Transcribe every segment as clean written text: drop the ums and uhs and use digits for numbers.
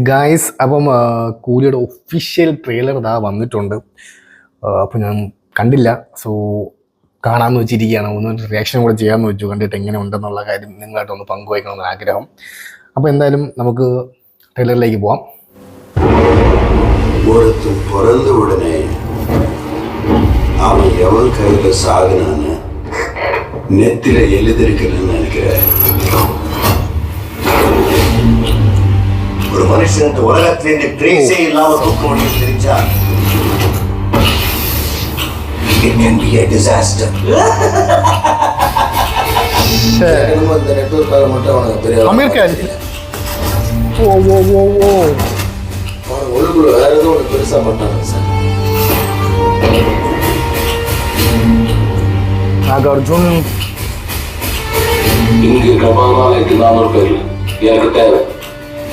Guys, അപ്പം കൂലിയുടെ official trailer ഇതാ വന്നിട്ടുണ്ട്. അപ്പം ഞാൻ കണ്ടില്ല, സോ കാണാമെന്ന് വെച്ചിരിക്കുകയാണ്. ഒന്ന് റിയാക്ഷൻ കൂടെ ചെയ്യാമെന്ന് വെച്ചു. കണ്ടിട്ട് എങ്ങനെ ഉണ്ടെന്നുള്ള കാര്യം നിങ്ങളായിട്ടൊന്ന് പങ്കുവയ്ക്കണമെന്ന് ആഗ്രഹം. അപ്പോൾ എന്തായാലും നമുക്ക് ട്രെയിലറിലേക്ക് പോവാം. பிறந்த உடனே அவன் எவன் கையில சாகுனான்னு நெத்தில எழுதிருக்கிறேன்னு நினைக்கிறேன். ஒரு மனுஷன் இந்த உலகத்துல இந்த ட்ரேஸே இல்லாம தூக்க தெரிஞ்சா it can be a disaster. இந்த நெட்வொர்க்காக மட்டும் அவனுக்கு பெரிய அமெரிக்கா ஒழுங்குல வேற ஏதோ ஒன்று பெருசா பண்ணாங்க சார். நாகார்ஜுன் இங்கு கபாலாலைக்கு நான் ஒரு பேர் எனக்கு தேவை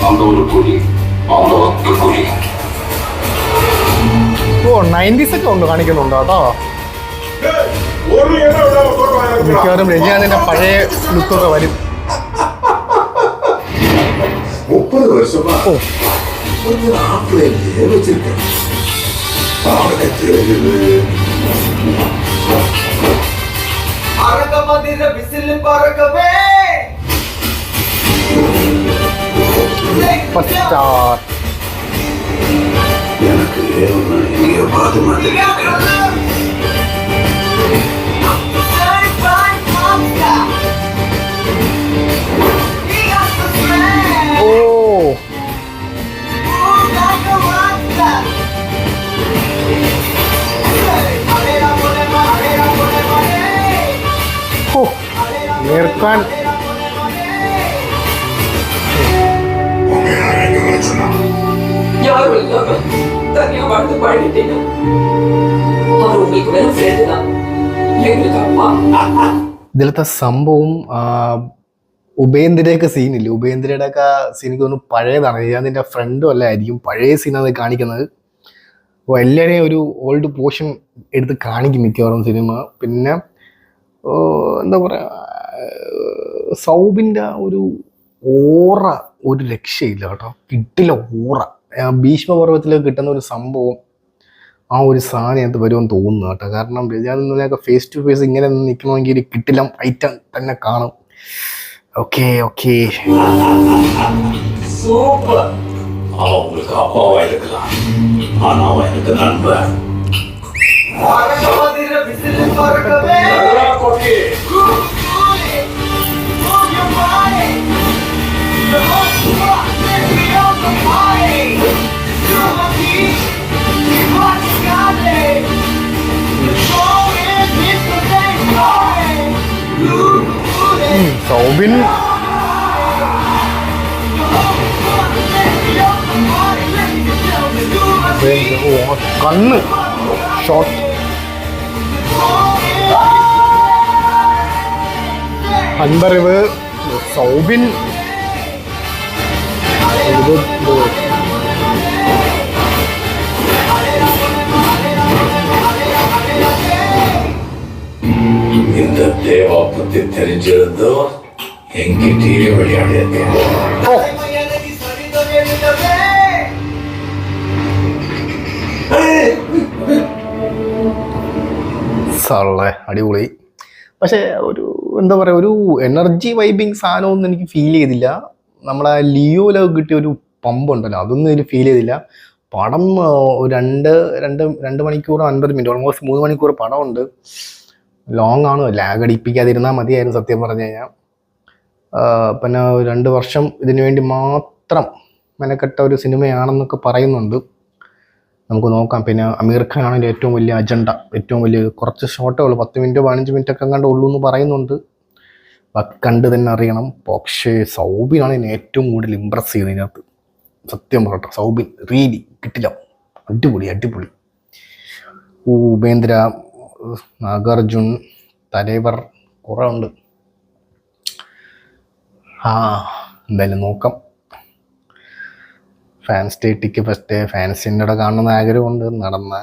அந்த ஒரு കുഴി அந்த ഒറ്റ കുഴി. ഓ 90s ഒക്കെ ഉണ്ട് കാണിക്കുന്നുണ്ടോ കേട്ടോ. മിക്കവാറും രജനീകാന്തിന്റെ പഴയ ലുക്കൊക്കെ വരും. 30 வருஷமா கொஞ்சம் ஆப்பிளே வச்சிருக்கேன். அவனுக்கு தெரியுது அரகமதிர விசில் பறக்கவே. எனக்கு ஏன்னா எங்கேயோ பார்த்த மாதிரி ഇർഫാൻ ഇതിലത്തെ സംഭവം ഉപേന്ദ്രയൊക്കെ സീനില്ലേ, ഉപേന്ദ്രയുടെ ഒക്കെ സീനിക്ക് തോന്നുന്നു പഴയതാണ്. അതിൻ്റെ ഫ്രണ്ടും അല്ല ആയിരിക്കും, പഴയ സീനാണ് കാണിക്കുന്നത്. അപ്പോൾ എല്ലാവരെയും ഒരു ഓൾഡ് പോർഷൻ എടുത്ത് കാണിക്കും മിക്കവാറും സിനിമ. പിന്നെ എന്താ പറയുക, സൗബിൻ്റെ ഒരു ഓറ ഒരു രക്ഷയില്ല കേട്ടോ, കിട്ടില്ല ഓറ. ഭീഷ്മപർവ്വത്തിൽ കിട്ടുന്ന ഒരു സംഭവം, ആ ഒരു സാധനം അത് വരുമെന്ന് തോന്നുന്നു കേട്ടോ. കാരണം രജാനൊക്കെ ഫേസ് ടു ഫേസ് ഇങ്ങനെ നിൽക്കണമെങ്കിൽ കിട്ടില്ല ഐറ്റം തന്നെ കാണും. Okay okay, super. அவங்களுக்கு அப்பாவா இருக்கலாம், ஆனா அவன் எனக்கு நண்பன். സൗബിൻ കണ്ണ് ഷോട്ട്. അൻപറിവ് സൗബിൻ இந்த தேவா பத்தி தெரிஞ்சிருந்தோ எங்கிட்டயே விளையாடி இருக்கேன். സാറേ അടിപൊളി. പക്ഷേ ഒരു എന്താ പറയുക, ഒരു എനർജി വൈബിങ് സാധനമൊന്നും എനിക്ക് ഫീൽ ചെയ്തില്ല. നമ്മളെ ലിയോയിലൊക്കെ കിട്ടിയ ഒരു പമ്പുണ്ടല്ലോ, അതൊന്നും എനിക്ക് ഫീൽ ചെയ്തില്ല. പടം രണ്ട് മണിക്കൂർ 50 മിനിറ്റ്, ഓൾമോസ്റ്റ് 3 മണിക്കൂർ പടമുണ്ട്. ലോങ് ആണ്, ലാഗ് അടിപ്പിക്കാതിരുന്നാൽ മതിയായിരുന്നു സത്യം പറഞ്ഞു കഴിഞ്ഞാൽ. പിന്നെ 2 വർഷം ഇതിനു വേണ്ടി മാത്രം മെനക്കെട്ട ഒരു സിനിമയാണെന്നൊക്കെ പറയുന്നുണ്ട്. നമുക്ക് നോക്കാം. പിന്നെ അമീർ ഖാൻ ആണെങ്കിൽ ഏറ്റവും വലിയ അജണ്ട, ഏറ്റവും വലിയ കുറച്ച് ഷോട്ടേ ഉള്ളൂ, 10 മിനിറ്റോ 15 മിനിറ്റ് ഒക്കെ കണ്ടേ ഉള്ളൂ എന്ന് പറയുന്നുണ്ട്. കണ്ട് തന്നെ അറിയണം. പക്ഷേ സൗബിനാണ് എന്നെ ഏറ്റവും കൂടുതൽ ഇമ്പ്രസ് ചെയ്തതിനകത്ത്. സത്യം പറയട്ടെ, സൗബിൻ റീലി കിട്ടില്ല, അടിപൊളി അടിപൊളി. ഉപേന്ദ്ര, നാഗാർജുൻ, തലേവർ കുറേ ഉണ്ട്. എന്തായാലും നോക്കാം. ഫാൻസ് ഡേ ടിക്ക് ഫസ്റ്റ് ഫാൻസിൻ്റെ കൂടെ കാണുന്ന ആഗ്രഹമുണ്ട്. നടന്ന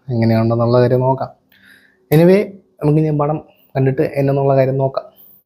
എങ്ങനെയുണ്ടെന്നുള്ള കാര്യം നോക്കാം. എനിവേ നമുക്ക് ഇനി പടം കണ്ടിട്ട് എന്നുള്ള കാര്യം നോക്കാം.